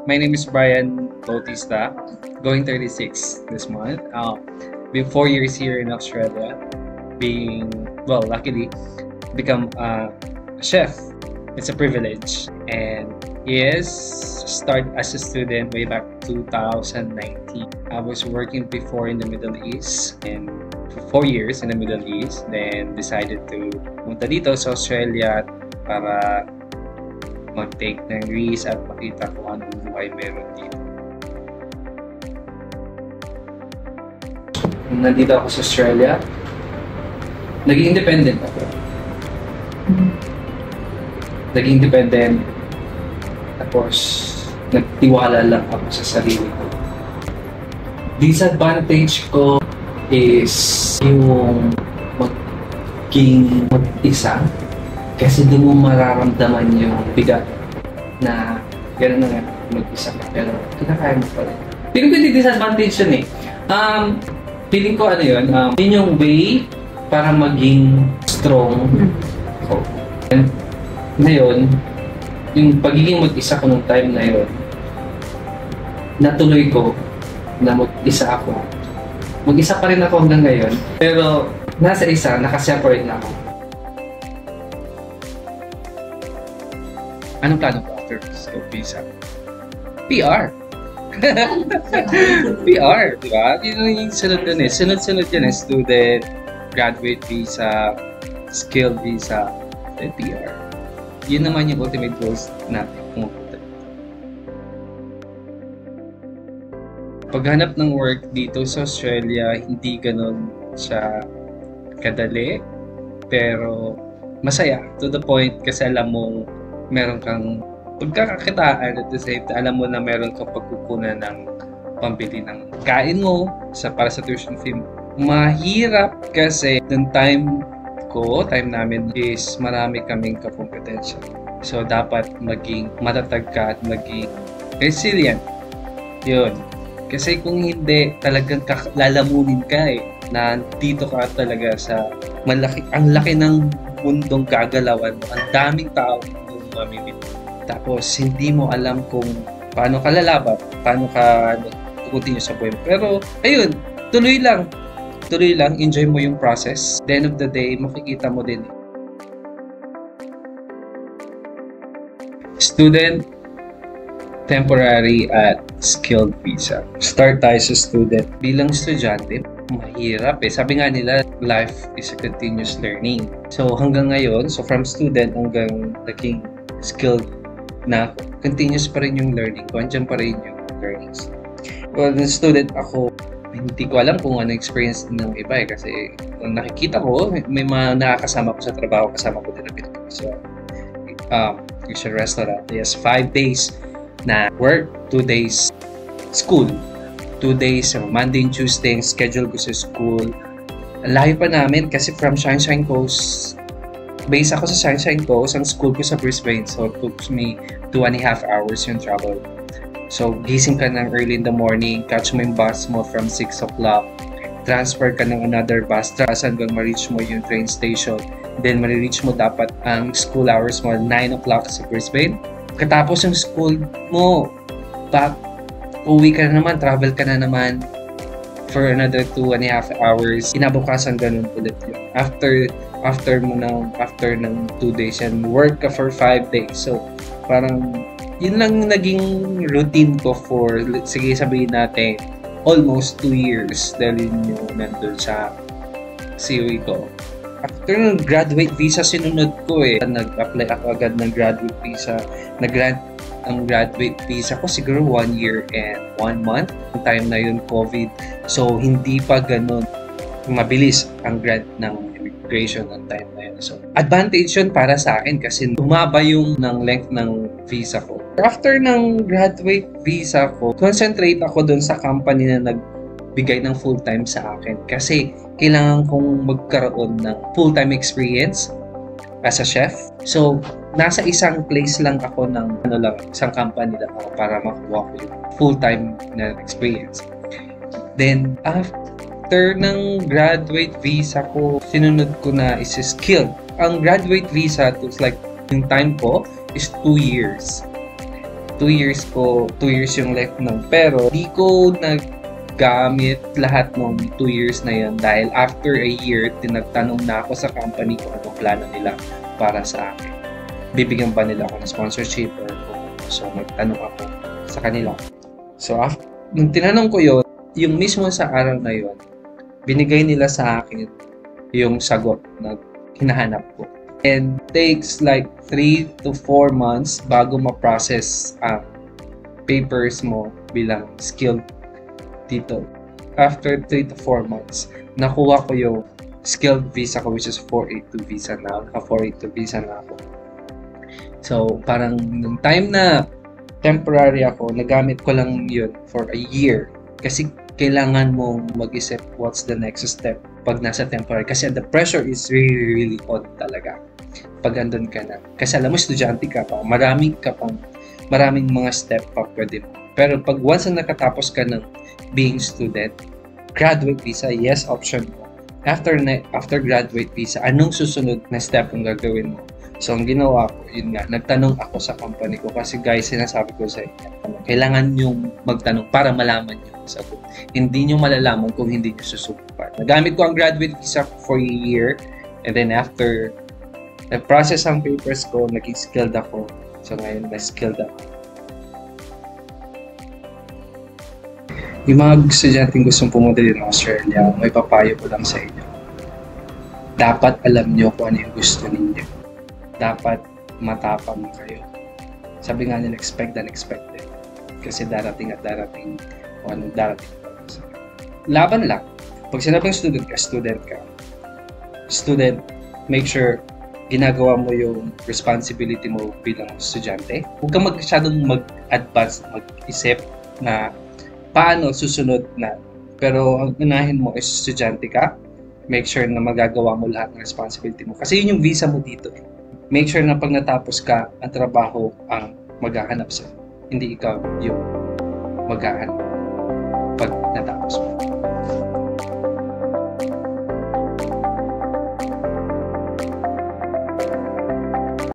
My name is Brian Bautista, going 36 this month. Been 4 years here in Australia, luckily, become a chef. It's a privilege. And yes, start as a student way back 2019. I was working before in the Middle East and for 4 years in the Middle East. Then decided to punta dito sa Australia para mag-take ng risk at makita kung anong buhay meron dito. Nandito ako sa Australia, naging independent ako. Naging independent, tapos nagtiwala lang ako sa sarili ko. Disadvantage ko is yung maging mag-isa. Kasi doon mo mararamdaman yung bigat na gano'n na nga, mag-isa ka. Pero kinakaya mo pa rin. Feeling ko yung disadvantage yun eh. Feeling ko yun yung way para maging strong ako. And ngayon, yung pagiging mag-isa ko nung time na yun, natuloy ko na mag-isa ako. Mag-isa pa rin ako hanggang ngayon. Pero nasa isa, nakaseparate na ako. Anong plano ko after skilled visa? PR! PR, di ba? Yun yung sunod dun eh. Sunod-sunod yan eh. Student, graduate visa, skilled visa, then PR. Yun naman yung ultimate goals natin. Paghanap ng work dito sa Australia, hindi ganun siya kadali. Pero masaya. To the point kasi alam mong meron kang pagkakakitaan at the same time, alam mo na meron kang pagkukunan ng pambili ng kain mo para sa tuition fee mo. Mahirap kasi ng time namin is marami kaming kakompetensya. So, dapat maging matatag ka at maging resilient. Yun. Kasi kung hindi, talagang lalamunin ka eh. Na dito ka talaga sa ang laki ng mundong gagalawan mo. Ang daming tao mamimit. Tapos, hindi mo alam kung paano ka lalaban, paano ka continue sa buhay mo. Pero, ayun, tuloy lang, enjoy mo yung process. At the end of the day, makikita mo din. Student, temporary at skilled visa. Start tayo sa student. Bilang estudyante, mahirap eh. Sabi nga nila, life is a continuous learning. So, hanggang ngayon, from student hanggang naging skilled na continuous pa rin yung learning ko. Andiyan pa rin yung learnings. Well, student ako, hindi ko alam kung ano experience ng iba eh. Kasi kung nakikita ko, may mga nakakasama ko sa trabaho, kasama ko din na Pilipino. So, sa restaurant. Yes, 5 days na work, 2 days school. 2 days, Monday and Tuesday, schedule ko sa school. Layo pa namin kasi from Sunshine Coast, base ako sa Sunshine Coast, ang school ko sa Brisbane. So, it took me 2.5 hours yung travel. So, gising ka ng early in the morning, catch mo yung bus mo from 6 o'clock, transfer ka ng another bus, hanggang ma-reach mo yung train station. Then, ma-reach mo dapat ang school hours mo 9 o'clock sa Brisbane. Katapos yung school mo, uwi ka na naman, travel ka na naman for another 2.5 hours. Kinabukasan ganun ulit yun. After ng 2 days yan, work ka for 5 days. So, parang yun lang naging routine ko for, sige sabihin natin, almost 2 years dahil yun yung nandun sa COE ko. After ng graduate visa, sinunod ko eh. Nag-apply ako agad ng graduate visa. Nag-grant ang graduate visa ko siguro 1 year and 1 month. Yung time na yun, COVID. So, hindi pa ganun mabilis ang grant ng immigration ng time na yun. So, advantage yun para sa akin kasi umaba yung length ng visa ko. After ng graduate visa ko, concentrate ako dun sa company na nagbigay ng full-time sa akin kasi kailangan kong magkaroon ng full-time experience as a chef. So, nasa isang place lang ako ng isang company lang ako para makuha ko yung full-time na experience. Then, after ng graduate visa ko, sinunod ko na is skilled. Ang graduate visa, it's like, yung time ko is 2 years. 2 years yung left nun. Pero di ko naggamit lahat ng 2 years na yun dahil after a year, tinagtanong na ako sa company kung anong plano nila para sa akin. Bibigyan ba nila ako ng sponsorship or so nagtanong ako sa kanila. So nung tinanong ko yun, yung mismo sa araw na yun, binigay nila sa akin yung sagot na hinahanap ko. And takes like 3 to 4 months bago ma-process ang papers mo bilang skilled dito. After 3 to 4 months, nakuha ko yung skilled visa ko, which is 482 visa na. Naka 482 visa na ako. So, parang nung time na temporary ako, nagamit ko lang yun for a year. Kasi kailangan mong mag-isip what's the next step pag nasa temporary. Kasi the pressure is really, really on talaga pag andun ka na. Kasi alam mo, estudyante ka pa, maraming mga step pa pwede mo. Pero pag once na nakatapos ka ng being student, graduate visa, yes, option mo. After graduate visa, anong susunod na step ang gagawin mo? So, ang ginawa ko, yun nga, nagtanong ako sa company ko kasi guys, sinasabi ko sa inyo, kailangan nyong magtanong para malaman nyo ang sagot. Hindi nyo malalaman kung hindi nyo susubukan. Nagamit ko ang graduate visa for a year and then after na-process ang papers ko, naging skilled ako. So, ngayon, na-skilled ako. Yung mga estudyanteng gustong pumunta din ng Australia, may papayo ko lang sa inyo. Dapat alam nyo kung ano yung gusto ninyo. Dapat matapang kayo. Sabi nga nila, expect the unexpected. Kasi darating at darating kung anong darating. Laban lang. Pag sinabing student ka, student ka. Student, make sure ginagawa mo yung responsibility mo bilang estudyante. Huwag kang masyadong mag-advance, mag-isip na paano susunod na. Pero ang unahin mo is estudyante ka. Make sure na magagawa mo lahat ng responsibility mo. Kasi yun yung visa mo dito. Make sure na pag natapos ka, ang trabaho ang maghahanap sa'yo. Hindi ikaw yung maghahanap pag natapos mo.